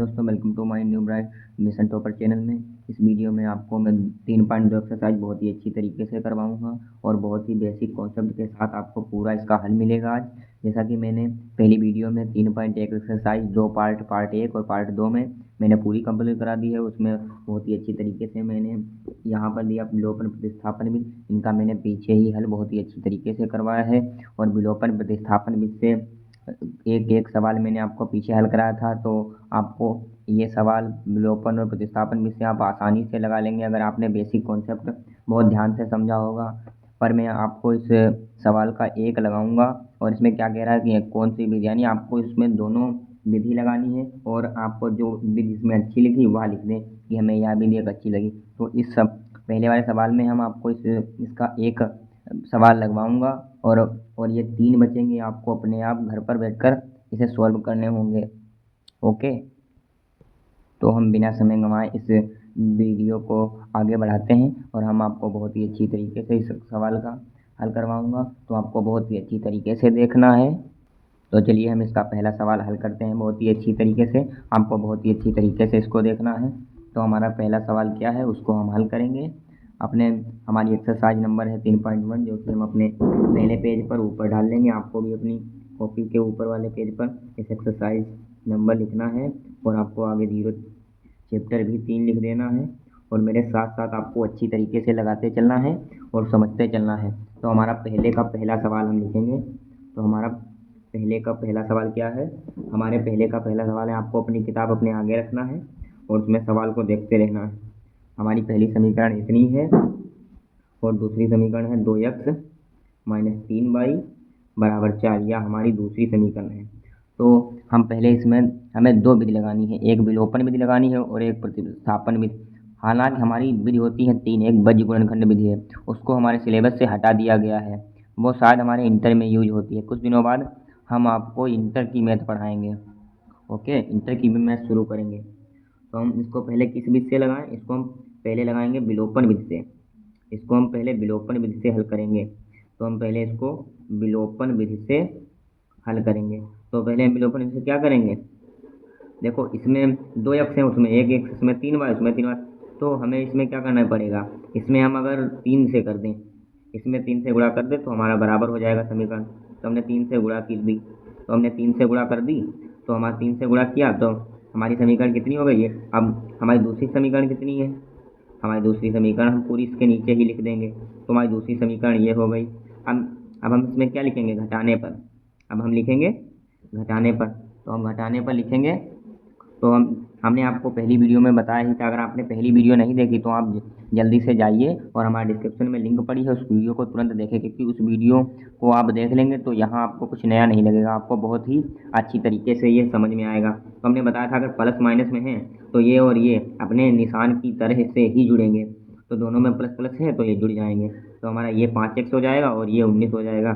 दोस्तों, welcome to my new bright mission topper channel में। इस वीडियो में आपको मैं 3.2 एक्सरसाइज बहुत ही अच्छी तरीके से करवाऊंगा और बहुत ही बेसिक कॉन्सेप्ट के साथ आपको पूरा इसका हल मिलेगा आज। जैसा कि मैंने पहली वीडियो में 3.1 एक्सरसाइज दो पार्ट 1 और पार्ट 2 में मैंने पूरी कंप्लीट करा दी है। उसमें बहुत ही अच्छी तरीके से मैंने यहाँ पर दिया विलोपन प्रतिस्थापन भी, इनका मैंने पीछे ही हल बहुत ही अच्छी तरीके से करवाया है। और विलोपन प्रतिस्थापन भी से एक एक सवाल मैंने आपको पीछे हल कराया था, तो आपको ये सवाल विलोपन और प्रतिस्थापन भी से आप आसानी से लगा लेंगे अगर आपने बेसिक कॉन्सेप्ट बहुत ध्यान से समझा होगा। पर मैं आपको इस सवाल का एक लगाऊंगा और इसमें क्या कह रहा है कि कौन सी विधि, यानी आपको इसमें दोनों विधि लगानी है और आपको जो विधि इसमें अच्छी लिखी वह लिख दें कि हमें यह विधि एक अच्छी लगी। तो इस सब पहले वाले सवाल में हम आपको इसका एक सवाल लगवाऊंगा और ये 3 बचेंगे, आपको अपने आप घर पर बैठकर इसे सॉल्व करने होंगे। ओके, तो हम बिना समय गंवाए इस वीडियो को आगे बढ़ाते हैं और हम आपको बहुत ही अच्छी तरीके से इस सवाल का हल करवाऊंगा। तो आपको बहुत ही अच्छी तरीके से देखना है। तो चलिए हम इसका पहला सवाल हल करते हैं बहुत ही अच्छी तरीके से। आपको बहुत ही अच्छी तरीके से इसको देखना है। तो हमारा पहला सवाल क्या है उसको हम हल करेंगे। अपने हमारी एक्सरसाइज नंबर है 3.1, जो कि हम अपने पहले पेज पर ऊपर डाल लेंगे। आपको भी अपनी कॉपी के ऊपर वाले पेज पर इस एक्सरसाइज नंबर लिखना है और आपको आगे 0 चैप्टर भी 3 लिख देना है और मेरे साथ साथ आपको अच्छी तरीके से लगाते चलना है और समझते चलना है। तो हमारा पहले का पहला सवाल हम लिखेंगे। तो हमारा पहले का पहला सवाल क्या है? हमारे पहले का पहला सवाल है, आपको अपनी किताब अपने आगे रखना है और उसमें सवाल को देखते रहना है। हमारी पहली समीकरण इतनी है और दूसरी समीकरण है 2x - 3y = 4। यह हमारी दूसरी समीकरण है। तो हम पहले इसमें हमें 2 विधि लगानी है, एक विलोपन विधि लगानी है और एक प्रतिस्थापन विधि। हालांकि हमारी विधि होती है 3, एक बीज गुणनखंड विधि है, उसको हमारे सिलेबस से हटा दिया गया है। वो शायद हमारे इंटर में यूज होती है। कुछ दिनों बाद हम आपको इंटर की मैथ पढ़ाएंगे। ओके, इंटर की भी मैथ शुरू करेंगे। तो हम इसको पहले किस विधि से लगाएं? इसको हम पहले लगाएंगे विलोपन विधि से। इसको हम पहले विलोपन विधि से हल करेंगे। तो हम पहले इसको विलोपन विधि से हल करेंगे। तो पहले हम विलोपन विधि से क्या करेंगे? देखो, इसमें 2 x हैं, उसमें एक x, इसमें 3y, उसमें 3y। तो हमें इसमें क्या करना पड़ेगा? इसमें हम अगर 3 से कर दें, इसमें 3 से गुणा कर दें तो हमारा बराबर हो जाएगा समीकरण। तो हमने 3 से गुणा की दी, तो हमने 3 से गुणा कर दी, तो हमारा 3 से गुणा किया तो हमारी समीकरण कितनी हो गई है? अब हमारी दूसरी समीकरण कितनी है? हमारी दूसरी समीकरण हम पूरी इसके नीचे ही लिख देंगे। तो हमारी दूसरी समीकरण ये हो गई। अब हम इसमें क्या लिखेंगे? घटाने पर। अब हम लिखेंगे घटाने पर। तो हम घटाने पर लिखेंगे। तो हमने आपको पहली वीडियो में बताया ही था। अगर आपने पहली वीडियो नहीं देखी तो आप जल्दी से जाइए और हमारे डिस्क्रिप्शन में लिंक पड़ी है, उस वीडियो को तुरंत देखें, क्योंकि उस वीडियो को आप देख लेंगे तो यहाँ आपको कुछ नया नहीं लगेगा, आपको बहुत ही अच्छी तरीके से ये समझ में आएगा। तो हमने बताया था अगर प्लस माइनस में है तो ये और ये अपने निशान की तरह से ही जुड़ेंगे। तो दोनों में प्लस प्लस है तो ये जुड़ जाएंगे। तो हमारा ये 5x हो जाएगा और ये 19 हो जाएगा।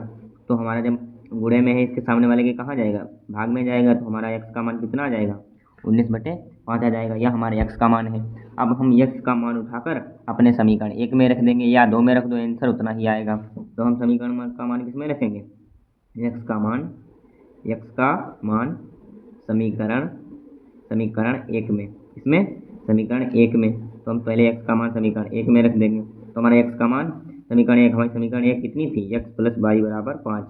तो हमारा जब गुणे में है इसके सामने वाले के कहाँ जाएगा? भाग में जाएगा। तो हमारा x का मान कितना आ जाएगा? 19/5 आ जाएगा। यह हमारे x का मान है। अब हम x का मान उठाकर अपने समीकरण 1 में रख देंगे या 2 में रख दो, आंसर उतना ही आएगा। तो हम समीकरण का मान किस में रखेंगे? x का मान समीकरण 1 में। इसमें समीकरण 1 में। तो हम पहले x का मान समीकरण 1 में रख देंगे। तो हमारा x का मान समीकरण 1, हमारी समीकरण 1 कितनी थी? x + y = 5।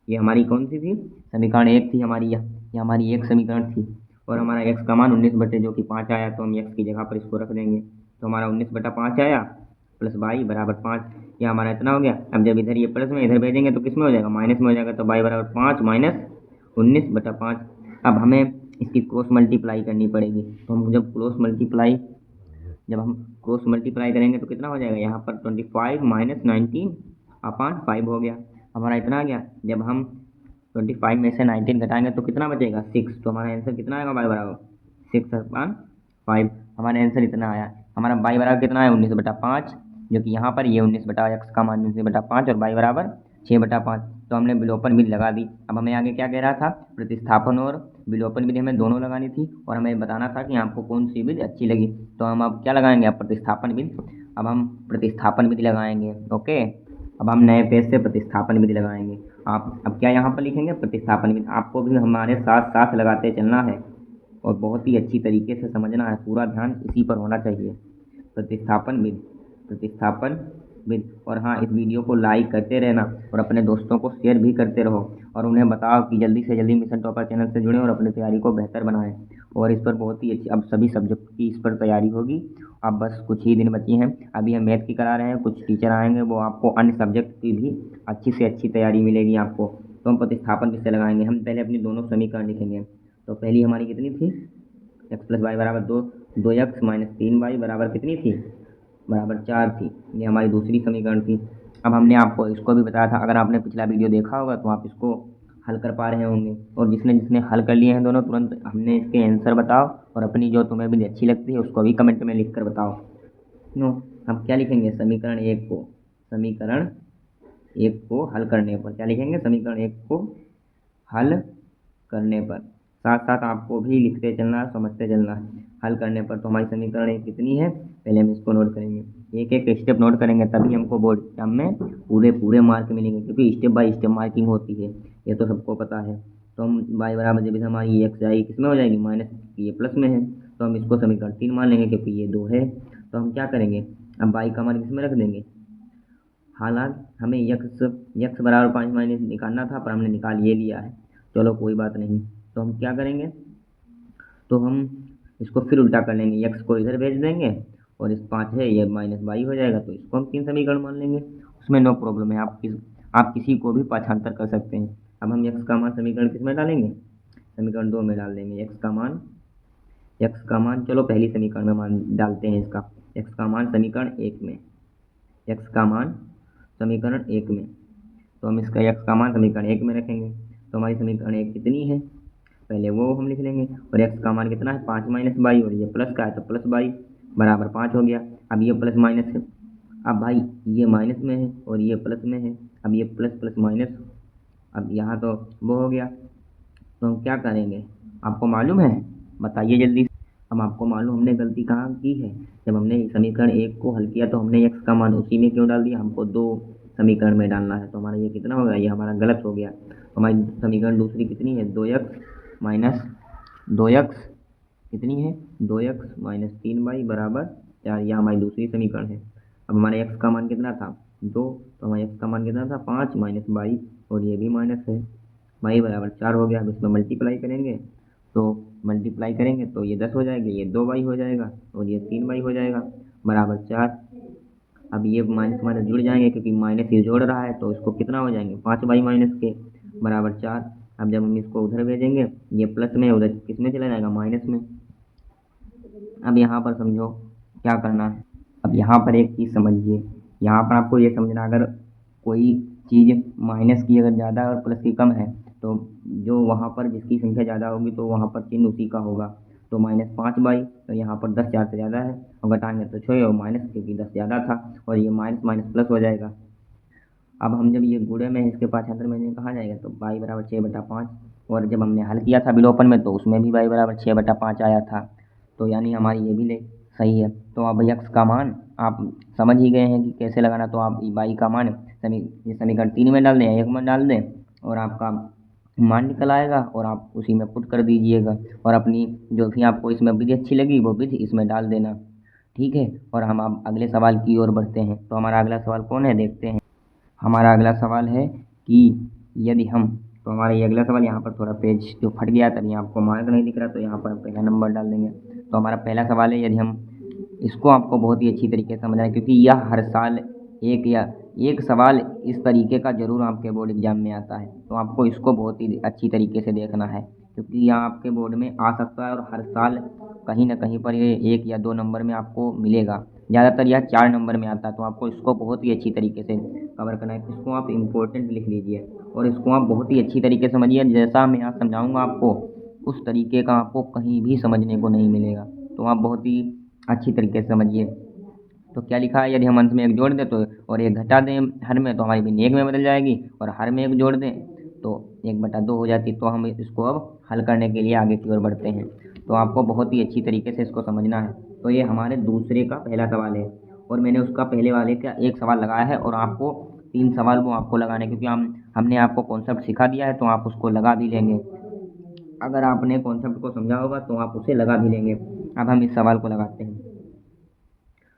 ये हमारी कौन सी थी? समीकरण 1 थी हमारी। यह हमारी एक समीकरण थी। और हमारा x का मान 19 जो कि 5 आया, तो हम x की जगह पर इसको रख देंगे। तो हमारा 19/5 आया + y = 5। यह हमारा इतना हो गया। अब जब इधर ये प्लस में इधर भेजेंगे तो किस में हो जाएगा? माइनस में हो जाएगा। तो y = 5 - 19/5। अब हमें इसकी क्रॉस मल्टीप्लाई करनी पड़ेगी। तो हम जब हम क्रॉस मल्टीप्लाई करेंगे तो कितना हो जाएगा? यहाँ पर 25 - 19/5 हो गया। हमारा इतना आ गया। जब हम 25 में से 19 घटाएंगे तो कितना बचेगा? 6। तो हमारा आंसर कितना आएगा? y = 6/5। हमारा आंसर इतना आया। हमारा y बराबर कितना है? 19/5, जो कि यहाँ पर ये 19/x का मान 19/5 और y = 6/5। तो हमने विलोपन विधि लगा दी। अब हमें आगे क्या कह रहा था? प्रतिस्थापन और विलोपन विधि हमें दोनों लगानी थी और हमें बताना था कि आपको कौन सी विधि अच्छी लगी। तो हम अब क्या लगाएंगे? अब प्रतिस्थापन विधि। अब हम प्रतिस्थापन विधि लगाएंगे। ओके, अब हम नए पेज से प्रतिस्थापन विधि लगाएंगे। आप अब क्या यहाँ पर लिखेंगे? प्रतिस्थापन विधि। आपको भी हमारे साथ साथ लगाते चलना है। और बहुत ही अच्छी तरीके से समझना है, पूरा ध्यान इसी पर होना चाहिए। प्रतिस्थापन विद। और हाँ, इस वीडियो को लाइक करते रहना और अपने दोस्तों को शेयर भी करते रहो और उन्हें बताओ कि जल्दी से जल्दी मिशन टॉपर चैनल से जुड़ें और अपनी तैयारी को बेहतर बनाएं। और इस पर बहुत ही अच्छी, अब सभी सब्जेक्ट की इस पर तैयारी होगी। अब बस कुछ ही दिन बची हैं। अभी हम मैथ की करा रहे हैं, कुछ टीचर आएंगे, वो आपको अन्य सब्जेक्ट की भी अच्छी से अच्छी तैयारी मिलेगी आपको। तो हम प्रतिस्थापन किससे लगाएंगे, हम पहले अपनी दोनों समीकरण लिखेंगे। तो पहली हमारी कितनी थी, एक्स प्लस वाई बराबर 2x माइनस 3y बराबर कितनी थी, बराबर 4 थी। ये हमारी दूसरी समीकरण थी। अब हमने आपको इसको भी बताया था, अगर आपने पिछला वीडियो देखा होगा तो आप इसको हल कर पा रहे होंगे। और जिसने जिसने हल कर लिए हैं दोनों, तुरंत हमने इसके आंसर बताओ और अपनी जो तुम्हें भी अच्छी लगती है उसको भी कमेंट में लिख कर बताओ। नो, हम क्या लिखेंगे, समीकरण एक को हल करने पर क्या लिखेंगे, समीकरण एक को हल करने पर। साथ साथ आपको भी लिखते चलना, समझते चलना है। हल करने पर तो हमारी समीकरण एक कितनी है, पहले हम इसको नोट करेंगे, एक एक स्टेप नोट करेंगे, तभी हमको बोर्ड एग्जाम में पूरे मार्क मिलेंगे, क्योंकि स्टेप बाय स्टेप मार्किंग होती है, ये तो सबको पता है। तो हम y बराबर जब हमारी एक्स आई किस में हो जाएगी, माइनस, ये प्लस में है, तो हम इसको समीकरण 3 मान लेंगे क्योंकि ये 2 है। तो हम क्या करेंगे, अब y का मान किस में रख देंगे, हालांकि हमें यक्स बराबर 5 माइनस निकालना था, पर हमने निकाल ये लिया है, चलो कोई बात नहीं। तो हम क्या करेंगे, तो हम इसको फिर उल्टा कर लेंगे, यक्स को इधर भेज देंगे और इस 5 है ये माइनस वाई हो जाएगा, तो इसको हम 3 समीकरण मान लेंगे, उसमें नो प्रॉब्लम है। आप किसी को भी पाठांतर कर सकते हैं। अब हम यक्स का मान समीकरण किस में डालेंगे, समीकरण 2 में डाल देंगे। यक्स का मान चलो पहली समीकरण में मान डालते हैं इसका, यक्स का मान समीकरण 1 में, यक्स का मान समीकरण 1 में। तो हम इसका यक्स का मान समीकरण 1 में रखेंगे। तो हमारी समीकरण 1 कितनी है, पहले वो हम लिख लेंगे। और एक्स का मान कितना है, 5 माइनस बाई, और ये प्लस का है तो प्लस बाई बराबर 5 हो गया। अब ये प्लस माइनस है, अब भाई ये माइनस में है और ये प्लस में है, अब ये प्लस प्लस माइनस, अब यहाँ तो वो हो गया। तो हम क्या करेंगे, आपको मालूम है, बताइए जल्दी। हम आपको मालूम हमने गलती कहाँ की है, जब हमने समीकरण 1 को हल किया तो हमने एक्स का मान उसी में क्यों डाल दिया, हमको 2 समीकरण में डालना है। तो हमारा ये कितना हो गया, ये हमारा गलत हो गया। तो हमारी समीकरण दूसरी कितनी है, 2x कितनी है, 2x माइनस 3y बराबर 4, यह हमारी दूसरी समीकरण है। अब हमारे x का मान कितना था, 2, तो हमारे x का मान कितना था, 5 माइनस बाई, और ये भी माइनस है, y बराबर 4 हो गया। अब इसमें मल्टीप्लाई करेंगे तो ये 10 हो जाएगा, ये 2y हो जाएगा और ये 3y हो जाएगा बराबर 4। अब ये माइनस माइनस जुड़ जाएंगे, क्योंकि माइनस ये जोड़ रहा है, तो इसको कितना हो जाएंगे, 5y माइनस के बराबर 4। अब जब हम इसको उधर भेजेंगे, ये प्लस में उधर किस में चला जाएगा, माइनस में। अब यहाँ पर समझो क्या करना है। अब यहाँ पर एक चीज़ समझिए, यहाँ पर आपको ये समझना, अगर कोई चीज़ माइनस की अगर ज़्यादा और प्लस की कम है, तो जो वहाँ पर जिसकी संख्या ज़्यादा होगी तो वहाँ पर चिन्ह उसी का होगा। तो -5 बाई, तो यहाँ पर 10 4 से ज़्यादा है, और घटाएंगे तो 6 और माइनस, क्योंकि 10 ज़्यादा था, और ये माइनस माइनस प्लस हो जाएगा। अब हम जब ये गुणे में इसके पाठांतर में कहाँ जाएगा, तो y बराबर 6/5, और जब हमने हल किया था विलोपन में तो उसमें भी y बराबर 6/5 आया था। तो यानी हमारी ये भी ले सही है। तो अब x का मान आप समझ ही गए हैं कि कैसे लगाना। तो आप y का मान समीकरण 3 में डाल दें, 1 में डाल दें, और आपका मान निकल आएगा, और आप उसी में पुट कर दीजिएगा, और अपनी जो भी आपको इसमें विधि अच्छी लगी वो विधि इसमें डाल देना, ठीक है। और हम अब अगले सवाल की ओर बढ़ते हैं। तो हमारा अगला सवाल कौन है, देखते हैं। हमारा अगला सवाल है कि यदि हम, तो हमारा ये अगला सवाल, यहाँ पर थोड़ा पेज जो फट गया तभी आपको मार्क नहीं दिख रहा, तो यहाँ पर पहला नंबर डाल देंगे। तो हमारा पहला सवाल है, यदि हम इसको, आपको बहुत ही अच्छी तरीके से समझना है, क्योंकि यह हर साल एक सवाल इस तरीके का जरूर आपके बोर्ड एग्जाम में आता है। तो आपको इसको बहुत ही अच्छी तरीके से देखना है, क्योंकि यह आपके बोर्ड में आ सकता है, और हर साल कहीं ना कहीं पर ये 1 या 2 नंबर में आपको मिलेगा। ज़्यादातर यह 4 नंबर में आता है। तो आपको इसको बहुत ही अच्छी तरीके से कवर करना है। इसको आप इम्पोर्टेंट लिख लीजिए, और इसको आप बहुत ही अच्छी तरीके से समझिए। जैसा मैं यहाँ समझाऊँगा आपको, उस तरीके का आपको कहीं भी समझने को नहीं मिलेगा। तो आप बहुत ही अच्छी तरीके से समझिए। तो क्या लिखा है, यदि हम अंत में 1 जोड़ दें तो, और 1 घटा दें हर में, तो हमारी भिन्न 1 में बदल जाएगी, और हर में 1 जोड़ दें तो 1/2 हो जाती। तो हम इसको अब हल करने के लिए आगे की ओर बढ़ते हैं। तो आपको बहुत ही अच्छी तरीके से इसको समझना है। तो ये हमारे दूसरे का पहला सवाल है, और मैंने उसका पहले वाले का 1 सवाल लगाया है, और आपको 3 सवाल वो आपको लगाने, क्योंकि हमने आपको कॉन्सेप्ट सिखा दिया है, तो आप उसको लगा भी लेंगे। अगर आपने कॉन्सेप्ट को समझा होगा तो आप उसे लगा भी लेंगे। अब हम इस सवाल को लगाते हैं।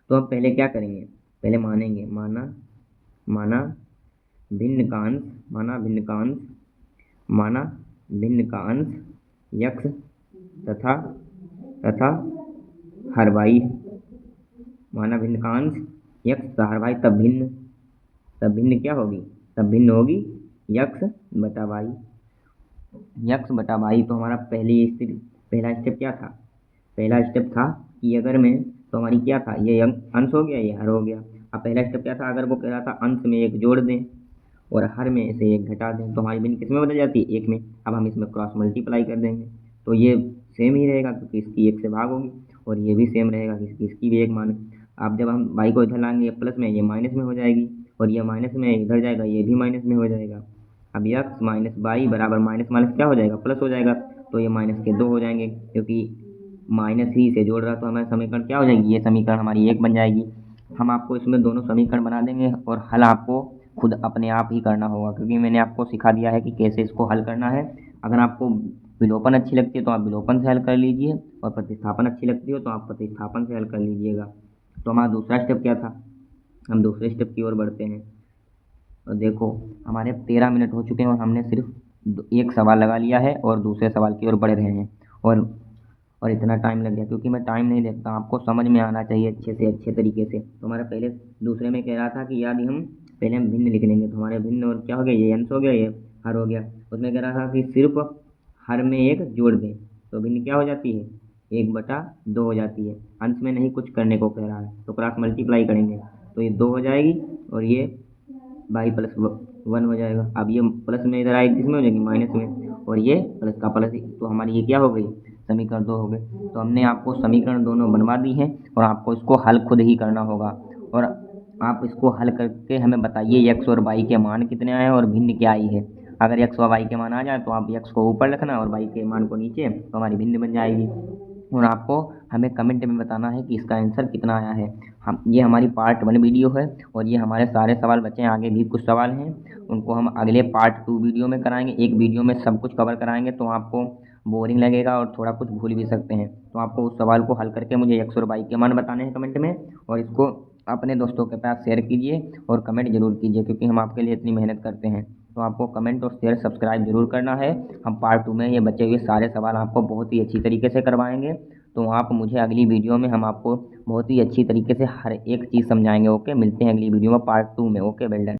तो अब पहले क्या करेंगे, पहले मानेंगे, माना भिन्न का अंश, माना भिन्न का अंश यक्स तथा हर वाई, माना भिन्न का अंश यक्स तथा हर वाई, तब भिन्न क्या होगी, तब भिन्न होगी यक्स बटा वाई। यक्स बटा वाई तो हमारा पहला स्टेप क्या था, पहला स्टेप था कि अगर मैं, तो हमारी क्या था, ये अंश हो गया, ये हर हो गया। अब पहला स्टेप क्या था, अगर वो कह रहा था अंश में एक जोड़ दें और हर में से एक घटा दें, तो हमारी भिन्न किस में बदल जाती है, एक में। अब हम इसमें क्रॉस मल्टीप्लाई कर देंगे तो ये सेम ही रहेगा क्योंकि इसकी एक से भाग होगी, और ये भी सेम रहेगा क्योंकि इसकी भी एक मान। अब जब हम वाई को इधर लाएंगे, ये प्लस में ये माइनस में हो जाएगी, और ये माइनस में इधर जाएगा, ये भी माइनस में हो जाएगा। अब यक्स माइनस वाई बराबर माइनस माइनस क्या हो जाएगा, प्लस हो जाएगा, तो ये माइनस के 2 हो जाएंगे क्योंकि माइनस ही से जोड़ रहा, तो हमारा समीकरण क्या हो जाएगी, ये समीकरण हमारी 1 बन जाएगी। हम आपको इसमें दोनों समीकरण बना देंगे और हल आपको खुद अपने आप ही करना होगा, क्योंकि मैंने आपको सिखा दिया है कि कैसे इसको हल करना है। अगर आपको विलोपन अच्छी लगती है तो आप विलोपन से हल कर लीजिए, और प्रतिस्थापन अच्छी लगती हो तो आप प्रतिस्थापन से हल कर लीजिएगा। तो हमारा दूसरा स्टेप क्या था, हम दूसरे स्टेप की ओर बढ़ते हैं। और देखो हमारे 13 मिनट हो चुके हैं और हमने सिर्फ एक सवाल लगा लिया है और दूसरे सवाल की ओर बढ़ रहे हैं, और इतना टाइम लग गया क्योंकि मैं टाइम नहीं देखता, आपको समझ में आना चाहिए अच्छे से अच्छे तरीके से। तो हमारा पहले दूसरे में कह रहा था कि यदि हम पहले हम भिन्न लिख लेंगे, तो हमारे भिन्न और क्या हो गया, ये अंश हो गया, ये हर हो गया। उसमें कह रहा था कि सिर्फ हर में एक जोड़ दें, तो भिन्न क्या हो जाती है, 1/2 हो जाती है। अंश में नहीं कुछ करने को कह रहा है, तो क्रॉस मल्टीप्लाई करेंगे तो ये 2 हो जाएगी और ये बाई प्लस 1 हो जाएगा। अब ये प्लस में इधर आएगी, किसमें हो जाएगी, माइनस में, और ये प्लस का प्लस, तो हमारी ये क्या हो गई, समीकरण 2 हो गए। तो हमने आपको समीकरण दोनों बनवा दी है और आपको इसको हल खुद ही करना होगा, और आप इसको हल करके हमें बताइए यक्स और वाई के मान कितने आए और भिन्न क्या आई है। अगर यक्स और वाई के मान आ जाए तो आप यक्स को ऊपर रखना और वाई के मान को नीचे, तो हमारी भिन्न बन जाएगी। और आपको हमें कमेंट में बताना है कि इसका आंसर कितना आया है। हम, ये हमारी पार्ट 1 वीडियो है और ये हमारे सारे सवाल बचे हैं, आगे भी कुछ सवाल हैं, उनको हम अगले पार्ट 2 वीडियो में कराएंगे। एक वीडियो में सब कुछ कवर कराएंगे तो आपको बोरिंग लगेगा और थोड़ा कुछ भूल भी सकते हैं। तो आपको उस सवाल को हल करके मुझे यक्स और वाई के मान बताने हैं कमेंट में, और इसको अपने दोस्तों के पास शेयर कीजिए और कमेंट जरूर कीजिए, क्योंकि हम आपके लिए इतनी मेहनत करते हैं। तो आपको कमेंट और शेयर सब्सक्राइब जरूर करना है। हम पार्ट 2 में ये बचे हुए सारे सवाल आपको बहुत ही अच्छी तरीके से करवाएंगे, तो आप मुझे अगली वीडियो में हम आपको बहुत ही अच्छी तरीके से हर एक चीज़ समझाएंगे। ओके, मिलते हैं अगली वीडियो में पार्ट 2 में। Okay, well done.